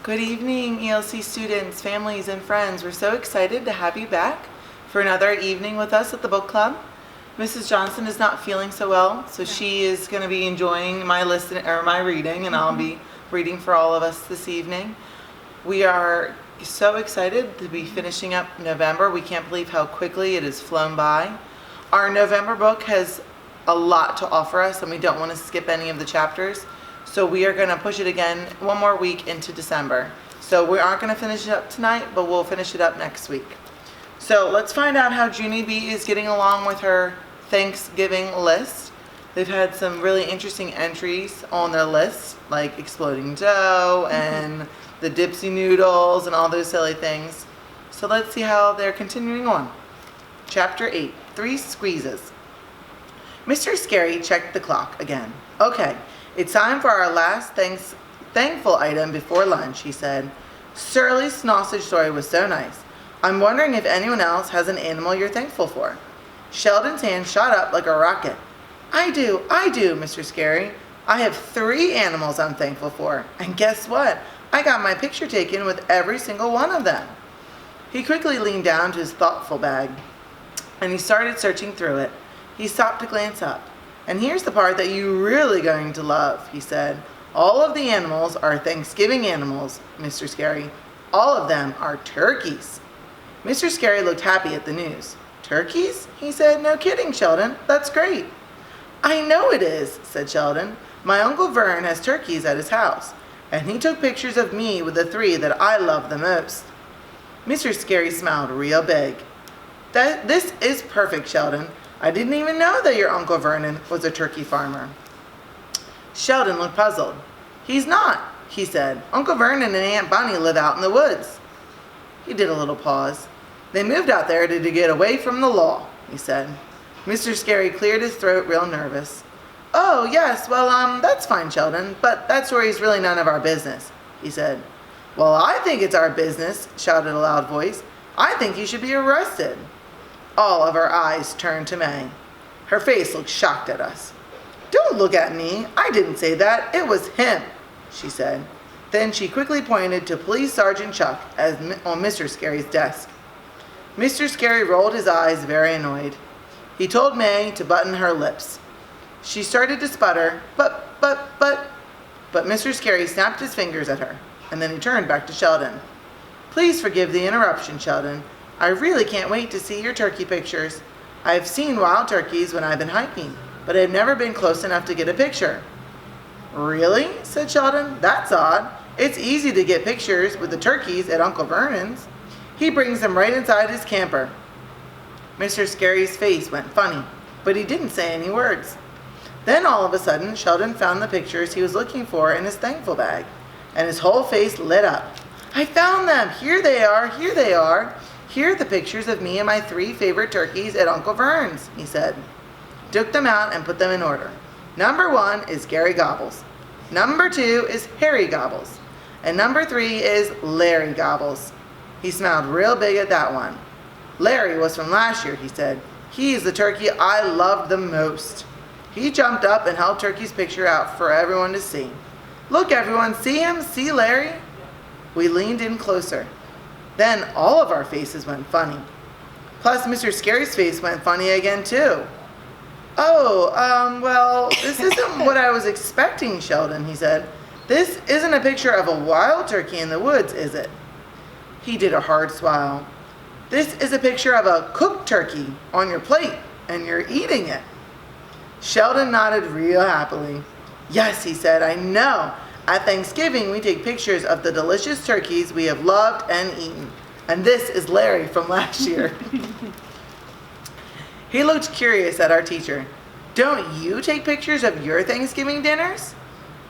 Good evening, ELC students, families, and friends. We're so excited to have you back for another evening with us at the book club. Mrs. Johnson is not feeling so well, so she is going to be enjoying my reading, and I'll be reading for all of us this evening. We are so excited to be finishing up November. We can't believe how quickly it has flown by. Our November book has a lot to offer us, and we don't want to skip any of the chapters. So we are going to push it again one more week into December. So we aren't going to finish it up tonight, but we'll finish it up next week. So let's find out how Junie B is getting along with her Thanksgiving list. They've had some really interesting entries on their list, like exploding dough and the dipsy noodles and all those silly things. So let's see how they're continuing on. Chapter 8, 3 Squeezes. Mr. Scary checked the clock again. Okay. It's time for our last thankful item before lunch, he said. Surly's sausage story was so nice. I'm wondering if anyone else has an animal you're thankful for. Sheldon's hand shot up like a rocket. I do, Mr. Scary. I have 3 animals I'm thankful for. And guess what? I got my picture taken with every single one of them. He quickly leaned down to his thoughtful bag, and he started searching through it. He stopped to glance up. And here's the part that you're really going to love, he said. All of the animals are Thanksgiving animals, Mr. Scary. All of them are turkeys. Mr. Scary looked happy at the news. Turkeys? He said. No kidding, Sheldon. That's great. I know it is, said Sheldon. My Uncle Vern has turkeys at his house, and he took pictures of me with the 3 that I love the most. Mr. Scary smiled real big. This is perfect, Sheldon. I didn't even know that your Uncle Vernon was a turkey farmer. Sheldon looked puzzled. He's not, he said. Uncle Vernon and Aunt Bunny live out in the woods. He did a little pause. They moved out there to get away from the law, he said. Mr. Scary cleared his throat real nervous. Oh, yes, well, that's fine, Sheldon, but that story's really none of our business, he said. Well, I think it's our business, shouted a loud voice. I think you should be arrested. All of our eyes turned to May. Her face looked shocked at us. Don't look at me. I didn't say that. It was him, she said. Then she quickly pointed to Police Sergeant Chuck on Mr. Scary's desk. Mr. Scary rolled his eyes, very annoyed. He told May to button her lips. She started to sputter, but Mr. Scary snapped his fingers at her, and then he turned back to Sheldon. Please forgive the interruption, Sheldon. I really can't wait to see your turkey pictures. I've seen wild turkeys when I've been hiking, but I've never been close enough to get a picture. Really? Said Sheldon. That's odd. It's easy to get pictures with the turkeys at Uncle Vernon's. He brings them right inside his camper. Mr. Scary's face went funny, but he didn't say any words. Then all of a sudden, Sheldon found the pictures he was looking for in his thankful bag, and his whole face lit up. I found them! Here they are! Here they are! Here are the pictures of me and my 3 favorite turkeys at Uncle Vern's, he said. Took them out and put them in order. Number 1 is Gary Gobbles. Number 2 is Harry Gobbles. And number 3 is Larry Gobbles. He smiled real big at that one. Larry was from last year, he said. He's the turkey I loved the most. He jumped up and held Turkey's picture out for everyone to see. Look, everyone, see him? See Larry? We leaned in closer. Then all of our faces went funny. Plus, Mr. Scary's face went funny again, too. Oh, well, this isn't what I was expecting, Sheldon, he said. This isn't a picture of a wild turkey in the woods, is it? He did a hard swallow. This is a picture of a cooked turkey on your plate, and you're eating it. Sheldon nodded real happily. Yes, he said, I know. At Thanksgiving, we take pictures of the delicious turkeys we have loved and eaten. And this is Larry from last year. He looked curious at our teacher. Don't you take pictures of your Thanksgiving dinners?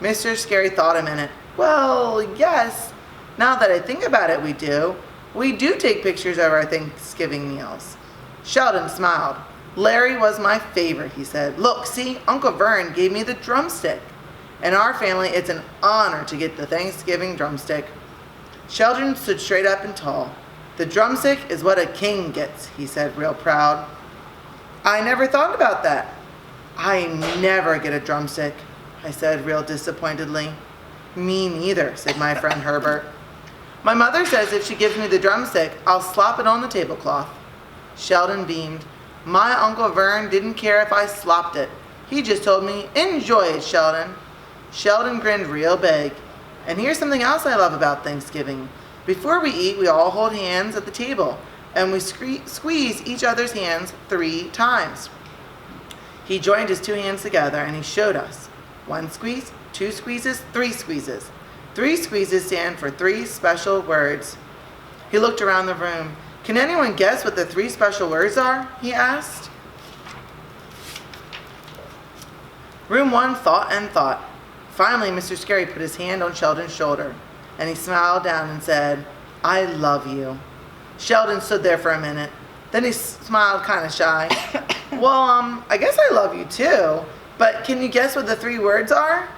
Mr. Scary thought a minute. Well, yes. Now that I think about it, we do. We do take pictures of our Thanksgiving meals. Sheldon smiled. Larry was my favorite, he said. Look, see, Uncle Vern gave me the drumstick. In our family, it's an honor to get the Thanksgiving drumstick. Sheldon stood straight up and tall. The drumstick is what a king gets, he said, real proud. I never thought about that. I never get a drumstick, I said real disappointedly. Me neither, said my friend Herbert. My mother says if she gives me the drumstick, I'll slop it on the tablecloth. Sheldon beamed. My Uncle Vern didn't care if I slopped it. He just told me, enjoy it, Sheldon. Sheldon grinned real big. And here's something else I love about Thanksgiving. Before we eat, we all hold hands at the table, and we squeeze each other's hands 3 times. He joined his 2 hands together, and he showed us. 1 squeeze, 2 squeezes, 3 squeezes. 3 squeezes stand for 3 special words. He looked around the room. Can anyone guess what the 3 special words are? He asked. Room 1 thought and thought. Finally, Mr. Scary put his hand on Sheldon's shoulder, and he smiled down and said, I love you. Sheldon stood there for a minute. Then he smiled kind of shy. Well, I guess I love you too, but can you guess what the 3 words are?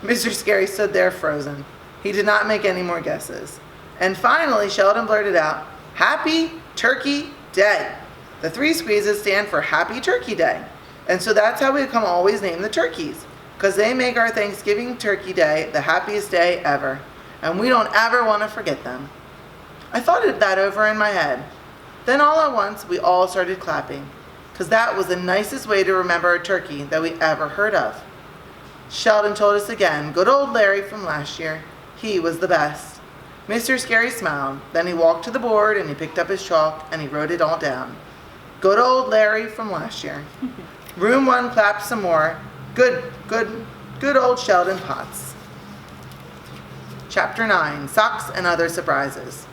Mr. Scary stood there frozen. He did not make any more guesses. And finally, Sheldon blurted out, Happy Turkey Day. The 3 squeezes stand for Happy Turkey Day. And so that's how we come always name the turkeys, because they make our Thanksgiving Turkey Day the happiest day ever. And we don't ever want to forget them. I thought of that over in my head. Then all at once, we all started clapping, because that was the nicest way to remember a turkey that we ever heard of. Sheldon told us again, good old Larry from last year. He was the best. Mr. Scary smiled. Then he walked to the board and he picked up his chalk and he wrote it all down. Good old Larry from last year. Room 1 clapped some more. Good old Sheldon Potts. Chapter 9, Socks and Other Surprises.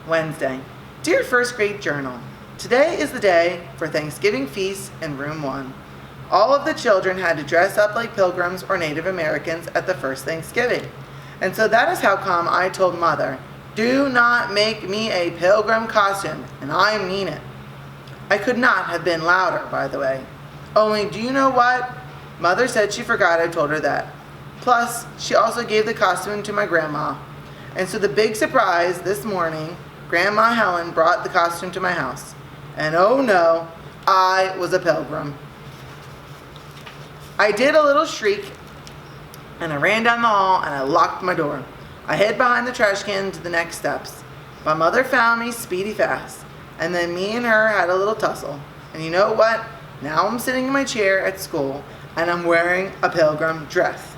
Wednesday. Dear First Grade Journal, today is the day for Thanksgiving feast in Room 1. All of the children had to dress up like Pilgrims or Native Americans at the first Thanksgiving. And so that is how come I told Mother, do not make me a Pilgrim costume, and I mean it. I could not have been louder, by the way. Only, do you know what? Mother said she forgot I told her that. Plus, she also gave the costume to my grandma. And so the big surprise this morning, Grandma Helen brought the costume to my house. And oh no, I was a pilgrim. I did a little shriek, and I ran down the hall, and I locked my door. I hid behind the trash can to the next steps. My mother found me speedy fast, and then me and her had a little tussle. And you know what? Now I'm sitting in my chair at school, and I'm wearing a pilgrim dress.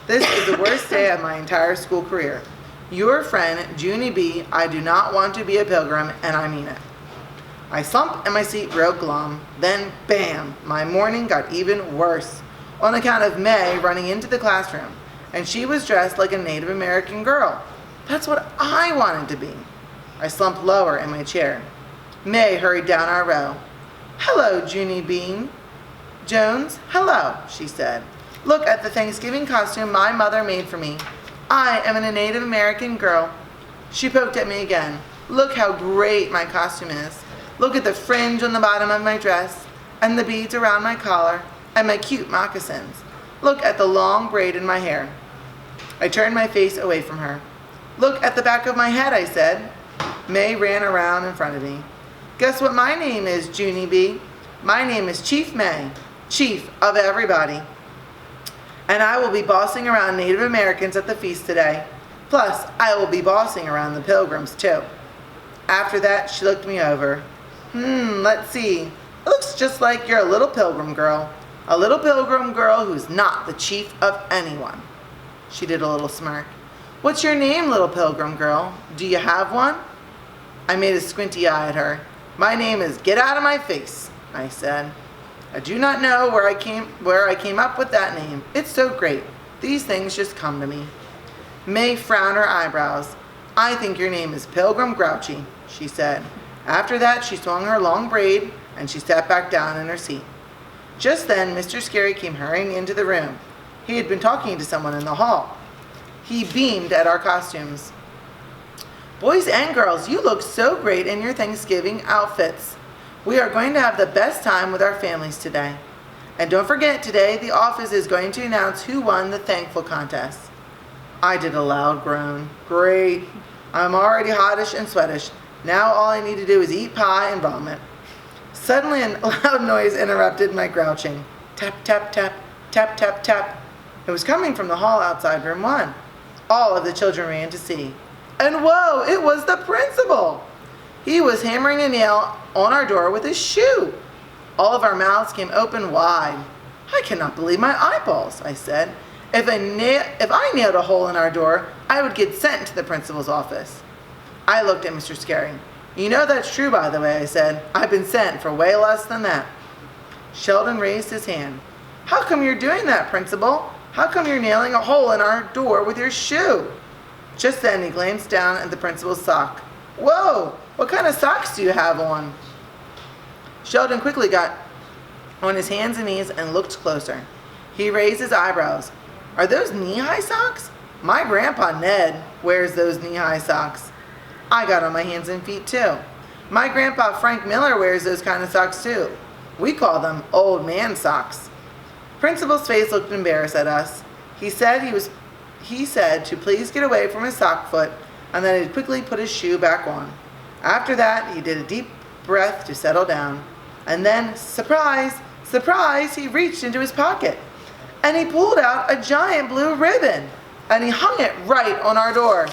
This is the worst day of my entire school career. Your friend, Junie B, I do not want to be a pilgrim, and I mean it. I slumped in my seat real glum. Then, bam, my morning got even worse on account of May running into the classroom, and she was dressed like a Native American girl. That's what I wanted to be. I slumped lower in my chair. May hurried down our row. Hello, Junie B. Jones, hello, she said. Look at the Thanksgiving costume my mother made for me. I am a Native American girl. She poked at me again. Look how great my costume is. Look at the fringe on the bottom of my dress, and the beads around my collar, and my cute moccasins. Look at the long braid in my hair. I turned my face away from her. Look at the back of my head, I said. May ran around in front of me. Guess what my name is, Junie B? My name is Chief May, chief of everybody. And I will be bossing around Native Americans at the feast today. Plus, I will be bossing around the Pilgrims too. After that, she looked me over. Let's see. It looks just like you're a little pilgrim girl. A little pilgrim girl who's not the chief of anyone. She did a little smirk. What's your name, little pilgrim girl? Do you have one? I made a squinty eye at her. My name is Get Out of My Face, I said. I do not know where I came up with that name. It's so great. These things just come to me. May frowned her eyebrows. I think your name is Pilgrim Grouchy, she said. After that, she swung her long braid, and she sat back down in her seat. Just then, Mr. Scary came hurrying into the room. He had been talking to someone in the hall. He beamed at our costumes. Boys and girls, you look so great in your Thanksgiving outfits. We are going to have the best time with our families today. And don't forget, today the office is going to announce who won the Thankful contest. I did a loud groan. Great. I'm already hottish and sweatish. Now all I need to do is eat pie and vomit. Suddenly a loud noise interrupted my grouching. Tap, tap, tap, tap, tap, tap. It was coming from the hall outside room 1. All of the children ran to see. And whoa, it was the principal! He was hammering a nail on our door with his shoe. All of our mouths came open wide. I cannot believe my eyeballs, I said. If I nailed a hole in our door, I would get sent to the principal's office. I looked at Mr. Scary. You know that's true, by the way, I said. I've been sent for way less than that. Sheldon raised his hand. How come you're doing that, Principal? How come you're nailing a hole in our door with your shoe? Just then he glanced down at the principal's sock. Whoa, what kind of socks do you have on? Sheldon quickly got on his hands and knees and looked closer. He raised his eyebrows. Are those knee-high socks? My grandpa Ned wears those knee-high socks. I got on my hands and feet too. My grandpa Frank Miller wears those kind of socks too. We call them old man socks. Principal's face looked embarrassed at us. He said to please get away from his sock foot and then he'd quickly put his shoe back on. After that, he did a deep breath to settle down. And then, surprise, surprise, he reached into his pocket. And he pulled out a giant blue ribbon. And he hung it right on our door.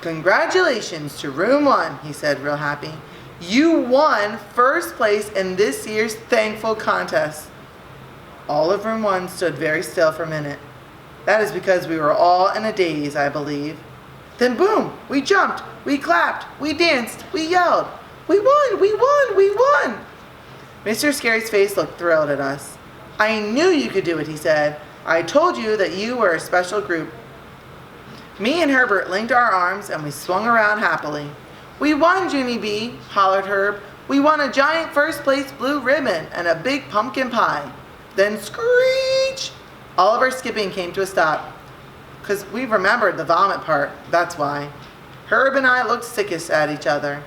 Congratulations to Room 1, he said real happy. You won first place in this year's Thankful Contest. All of Room 1 stood very still for a minute. That is because we were all in a daze, I believe. Then boom, we jumped, we clapped, we danced, we yelled. We won, we won, we won. Mr. Scary's face looked thrilled at us. I knew you could do it, he said. I told you that you were a special group. Me and Herbert linked our arms and we swung around happily. We won, Junie B, hollered Herb. We won a giant first place blue ribbon and a big pumpkin pie. Then screech! All of our skipping came to a stop. Because we remembered the vomit part, that's why. Herb and I looked sickest at each other.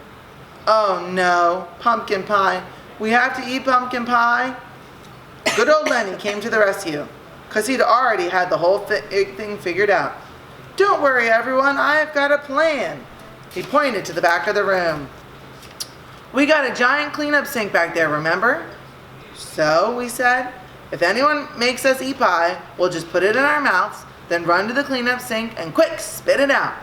Oh no, pumpkin pie. We have to eat pumpkin pie? Good old Lenny came to the rescue, because he'd already had the whole thing figured out. Don't worry, everyone, I've got a plan. He pointed to the back of the room. We got a giant cleanup sink back there, remember? So, we said, if anyone makes us eat pie, we'll just put it in our mouths, then run to the cleanup sink and quick, spit it out.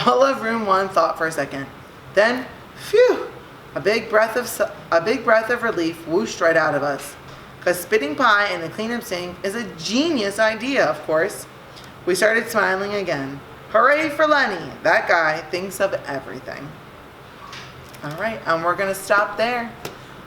All of Room 1 thought for a second. Then, phew, a big breath of relief whooshed right out of us. Because spitting pie in the cleanup sink is a genius idea, of course. We started smiling again. Hooray for Lenny. That guy thinks of everything. All right, and we're going to stop there.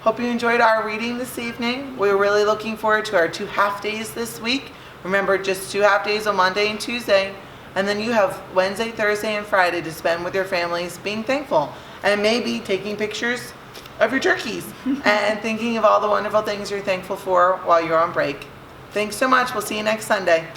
Hope you enjoyed our reading this evening. We're really looking forward to our 2 half days this week. Remember, just 2 half days on Monday and Tuesday. And then you have Wednesday, Thursday, and Friday to spend with your families being thankful. And maybe taking pictures of your turkeys and thinking of all the wonderful things you're thankful for while you're on break. Thanks so much. We'll see you next Sunday.